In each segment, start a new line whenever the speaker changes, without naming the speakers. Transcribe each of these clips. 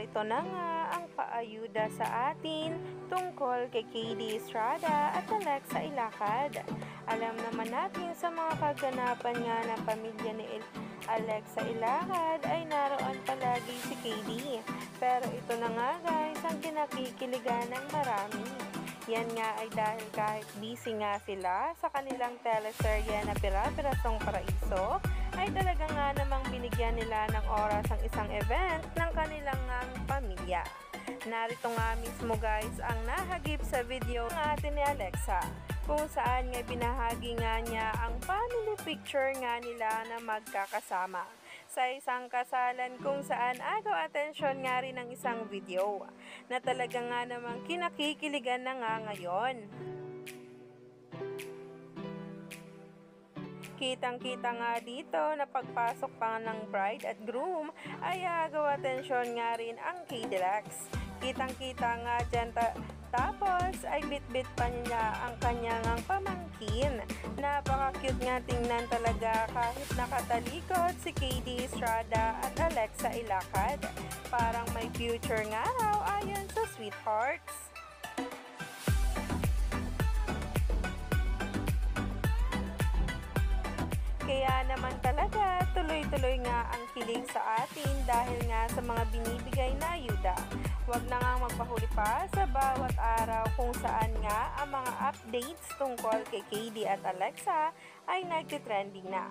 narito na nga ang paayuda sa atin tungkol kay KD Estrada at Alexa Ilacad. Alam naman natin sa mga kaganapan nga ng pamilya ni Alexa Ilacad ay naroon palagi si KD. Pero ito na nga guys ang kinakikiligan ng marami. Yan nga ay dahil kahit busy nga sila sa kanilang teleserye na Pira-Pirasong Paraiso, ay talaga nga namang binigyan nila ng oras ang isang event ng kanilang pamilya. Narito nga mismo guys ang nahagip sa video ng atin ni Alexa, kung saan nga binahagi nga niya ang family picture nga nila na magkakasama sa isang kasalan, kung saan agaw atensyon nga rin ng isang video na talaga nga namang kinakikiligan na nga ngayon. Kitang-kita nga dito na pagpasok pa ng bride at groom ay agaw atensyon nga rin ang K-Deluxe. Kitang-kita nga dyan tapos ay bit-bit pa niya ang kanyang pamangkin. Napaka-cute nga tingnan talaga kahit nakatalikod si KD Estrada at Alexa Ilacad. Parang may future nga raw ayon sa Sweethearts. Kaya naman talaga tuloy-tuloy nga ang kilig sa atin dahil nga sa mga binibigay na ayuda. Huwag na nga magpahuli pa sa bawat araw kung saan nga ang mga updates tungkol kay KD at Alexa ay nagtitrending na.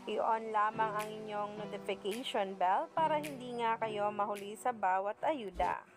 I-on lamang ang inyong notification bell para hindi nga kayo mahuli sa bawat ayuda.